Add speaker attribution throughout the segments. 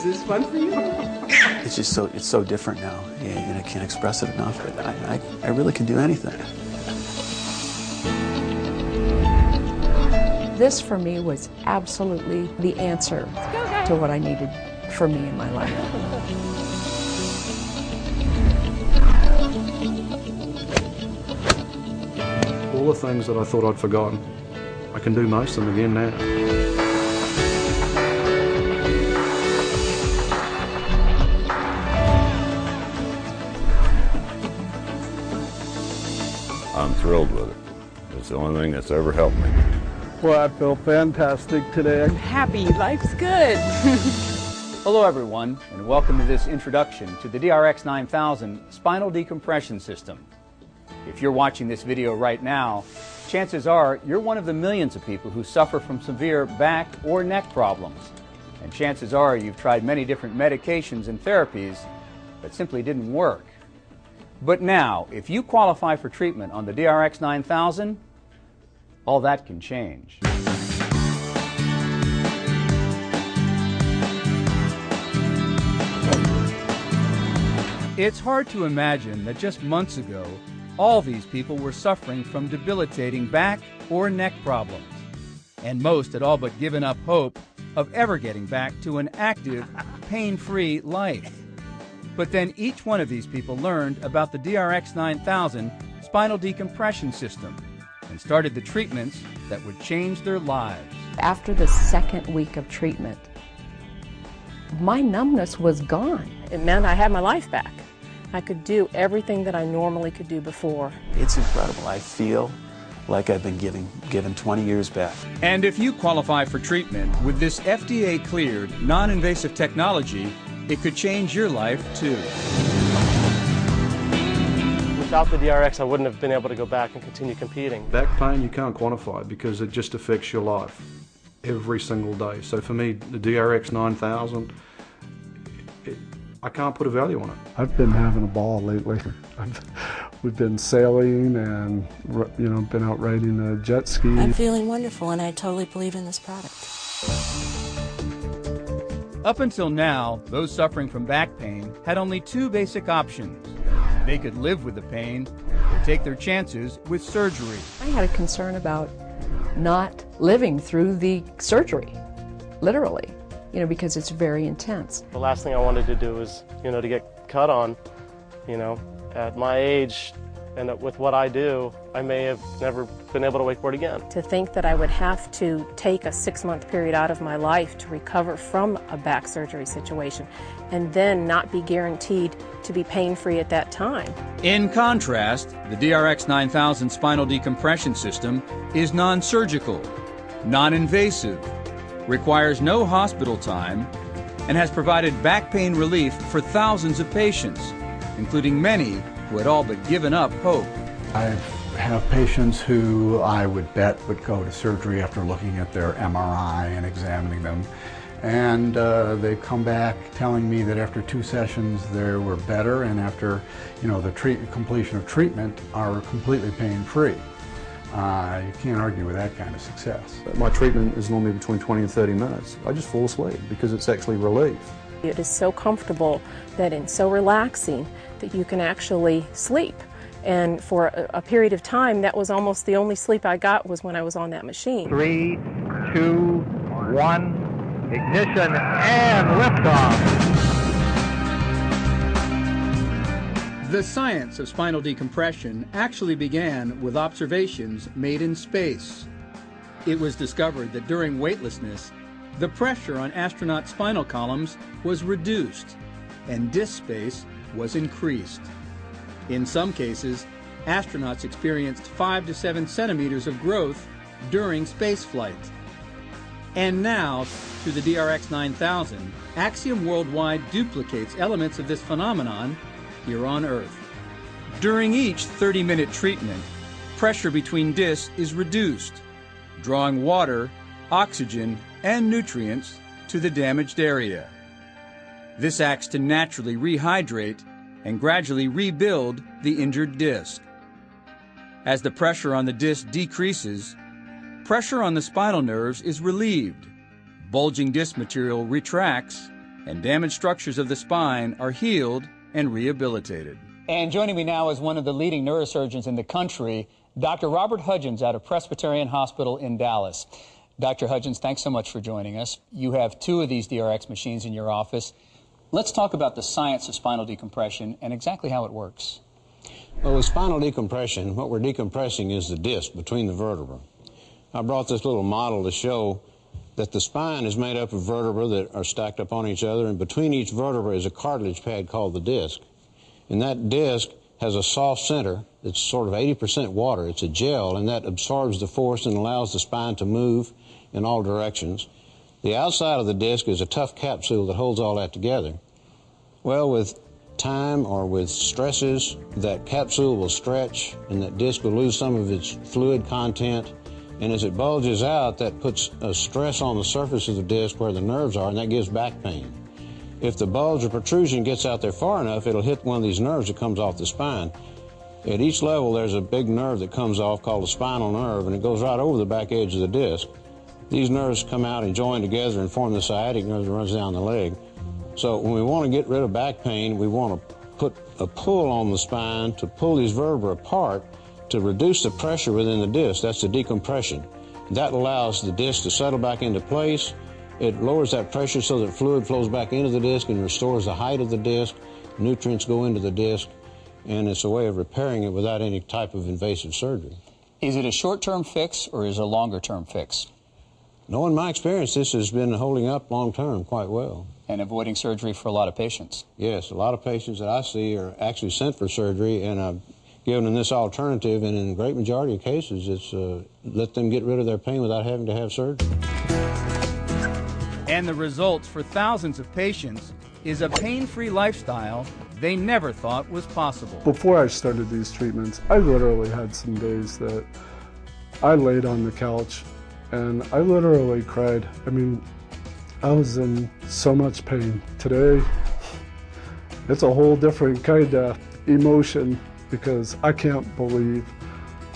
Speaker 1: this fun for you?
Speaker 2: It's just so different now, and I can't express it enough. But I really can do anything.
Speaker 3: This for me was absolutely the answer to what I needed for me in my life.
Speaker 4: All the things that I thought I'd forgotten, I can do most of them again now.
Speaker 5: I'm thrilled with it. It's the only thing that's ever helped me.
Speaker 6: Well, I feel fantastic today.
Speaker 1: I'm happy. Life's good.
Speaker 7: Hello, everyone, and welcome to this introduction to the DRX 9000 Spinal Decompression System. If you're watching this video right now, chances are you're one of the millions of people who suffer from severe back or neck problems. And chances are you've tried many different medications and therapies that simply didn't work. But now, if you qualify for treatment on the DRX 9000, all that can change. It's hard to imagine that just months ago, all these people were suffering from debilitating back or neck problems. And most had all but given up hope of ever getting back to an active, pain-free life. But then each one of these people learned about the DRX 9000 Spinal Decompression System and started the treatments that would change their lives.
Speaker 3: After the second week of treatment, my numbness was gone.
Speaker 8: It meant I had my life back. I could do everything that I normally could do before.
Speaker 2: It's incredible. I feel like I've been given 20 years back.
Speaker 7: And if you qualify for treatment with this FDA-cleared, non-invasive technology, it could change your life too.
Speaker 6: Without the DRX, I wouldn't have been able to go back and continue competing.
Speaker 4: Back pain you can't quantify because it just affects your life every single day. So for me, the DRX 9000, I can't put a value on it.
Speaker 9: I've been having a ball lately. We've been sailing and, been out riding a jet ski.
Speaker 10: I'm feeling wonderful, and I totally believe in this product.
Speaker 7: Up until now, those suffering from back pain had only two basic options. They could live with the pain or take their chances with surgery.
Speaker 3: I had a concern about not living through the surgery, literally, because it's very intense.
Speaker 6: The last thing I wanted to do was, to get cut on, at my age and with what I do, I may have never been able to wakeboard again.
Speaker 8: To think that I would have to take a 6-month period out of my life to recover from a back surgery situation and then not be guaranteed to be pain-free at that time.
Speaker 7: In contrast, the DRX 9000 Spinal Decompression System is non-surgical, non-invasive, requires no hospital time, and has provided back pain relief for thousands of patients, including many who had all but given up hope.
Speaker 11: I have patients who I would bet would go to surgery after looking at their MRI and examining them. And they come back telling me that after 2 sessions they were better, and after the completion of treatment are completely pain-free. You can't argue with that kind of success.
Speaker 4: My treatment is normally between 20 and 30 minutes. I just fall asleep because it's actually relief.
Speaker 8: It is so comfortable and so relaxing that you can actually sleep. And for a period of time, that was almost the only sleep I got was when I was on that machine.
Speaker 12: 3, 2, 1, ignition, and liftoff.
Speaker 7: The science of spinal decompression actually began with observations made in space. It was discovered that during weightlessness, the pressure on astronaut spinal columns was reduced and disk space was increased. In some cases, astronauts experienced 5 to 7 centimeters of growth during spaceflight. And now, through the DRX 9000, Axiom Worldwide duplicates elements of this phenomenon here on Earth. During each 30-minute treatment, pressure between discs is reduced, drawing water, oxygen, and nutrients to the damaged area. This acts to naturally rehydrate and gradually rebuild the injured disc. As the pressure on the disc decreases, pressure on the spinal nerves is relieved, bulging disc material retracts, and damaged structures of the spine are healed and rehabilitated.
Speaker 13: And joining me now is one of the leading neurosurgeons in the country, Dr. Robert Hudgens out of Presbyterian Hospital in Dallas. Dr. Hudgens, thanks so much for joining us. You have 2 of these DRX machines in your office. Let's talk about the science of spinal decompression and exactly how it works.
Speaker 14: Well, with spinal decompression, what we're decompressing is the disc between the vertebrae. I brought this little model to show that the spine is made up of vertebrae that are stacked up on each other, and between each vertebra is a cartilage pad called the disc. And that disc has a soft center that's sort of 80% water. It's a gel, and that absorbs the force and allows the spine to move in all directions. The outside of the disc is a tough capsule that holds all that together. Well, with time or with stresses, that capsule will stretch and that disc will lose some of its fluid content. And as it bulges out, that puts a stress on the surface of the disc where the nerves are, and that gives back pain. If the bulge or protrusion gets out there far enough, it'll hit one of these nerves that comes off the spine. At each level, there's a big nerve that comes off called a spinal nerve, and it goes right over the back edge of the disc. These nerves come out and join together and form the sciatic nerve that runs down the leg. So when we want to get rid of back pain, we want to put a pull on the spine to pull these vertebrae apart to reduce the pressure within the disc. That's the decompression. That allows the disc to settle back into place. It lowers that pressure so that fluid flows back into the disc and restores the height of the disc. Nutrients go into the disc, and it's a way of repairing it without any type of invasive surgery.
Speaker 13: Is it a short-term fix or is it a longer-term fix?
Speaker 14: No, in my experience, this has been holding up long-term quite well.
Speaker 13: And avoiding surgery for a lot of patients?
Speaker 14: Yes, a lot of patients that I see are actually sent for surgery, and I've given them this alternative, and in the great majority of cases, it's let them get rid of their pain without having to have surgery.
Speaker 7: And the results for thousands of patients is a pain-free lifestyle they never thought was possible.
Speaker 9: Before I started these treatments, I literally had some days that I laid on the couch and I literally cried. I mean, I was in so much pain. Today, it's a whole different kind of emotion because I can't believe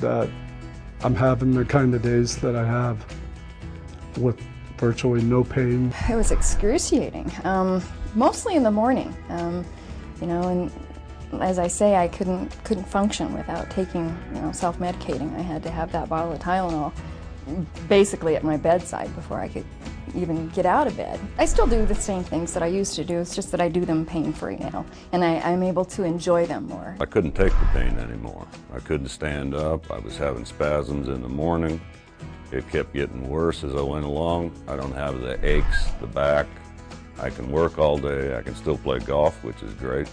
Speaker 9: that I'm having the kind of days that I have with virtually no pain.
Speaker 15: It was excruciating, mostly in the morning. You know, and as I say, I couldn't function without taking, self-medicating. I had to have that bottle of Tylenol basically at my bedside before I could even get out of bed. I still do the same things that I used to do, it's just that I do them pain-free now, and I'm able to enjoy them more.
Speaker 5: I couldn't take the pain anymore. I couldn't stand up. I was having spasms in the morning. It kept getting worse as I went along. I don't have the aches, the back. I can work all day. I can still play golf, which is great.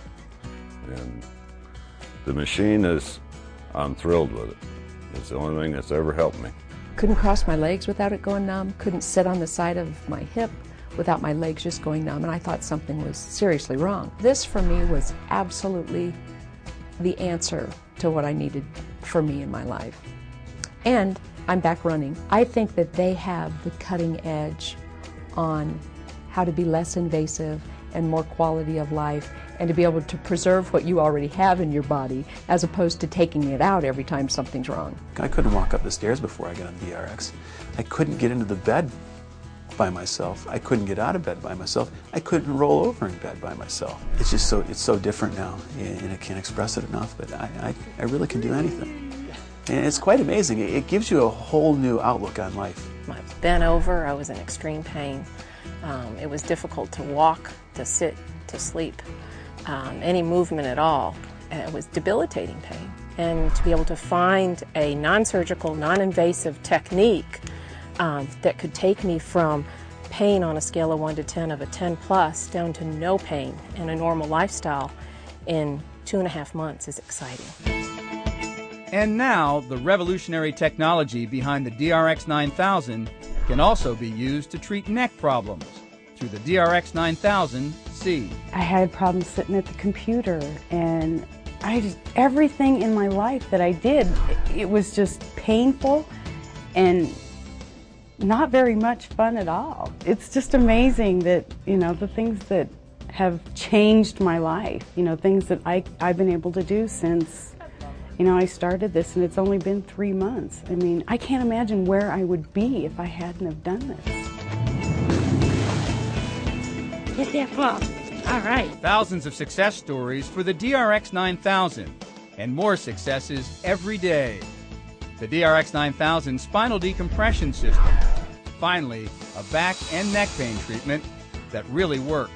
Speaker 5: And the machine I'm thrilled with it. It's the only thing that's ever helped me.
Speaker 3: Couldn't cross my legs without it going numb, couldn't sit on the side of my hip without my legs just going numb, and I thought something was seriously wrong. This for me was absolutely the answer to what I needed for me in my life. And I'm back running. I think that they have the cutting edge on how to be less invasive and more quality of life, and to be able to preserve what you already have in your body as opposed to taking it out every time something's wrong.
Speaker 2: I couldn't walk up the stairs before I got on DRX. I couldn't get into the bed by myself. I couldn't get out of bed by myself. I couldn't roll over in bed by myself. It's just it's so different now, and I can't express it enough, but I really can do anything. And it's quite amazing. It gives you a whole new outlook on life.
Speaker 8: I was bent over, I was in extreme pain. It was difficult to walk, to sit, to sleep, any movement at all. And it was debilitating pain. And to be able to find a non-surgical, non-invasive technique that could take me from pain on a scale of 1 to 10 of a 10 plus down to no pain and a normal lifestyle in 2.5 months is exciting.
Speaker 7: And now, the revolutionary technology behind the DRX 9000 can also be used to treat neck problems through the DRX 9000C.
Speaker 16: I had problems sitting at the computer, and everything in my life that I did, it was just painful and not very much fun at all. It's just amazing that, the things that have changed my life, things that I've been able to do since I started this, and it's only been 3 months. I mean, I can't imagine where I would be if I hadn't have done this.
Speaker 14: The
Speaker 17: Hit that ball. All right.
Speaker 18: Thousands of success stories for the DRX 9000 and more successes every day. The DRX 9000 spinal decompression system. Finally, a back and neck pain treatment that really works.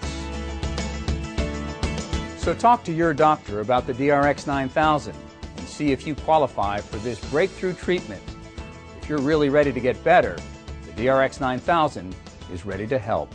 Speaker 18: So talk to your doctor about the DRX 9000 and see if you qualify for this breakthrough treatment. If you're really ready to get better, the DRX 9000 is ready to help.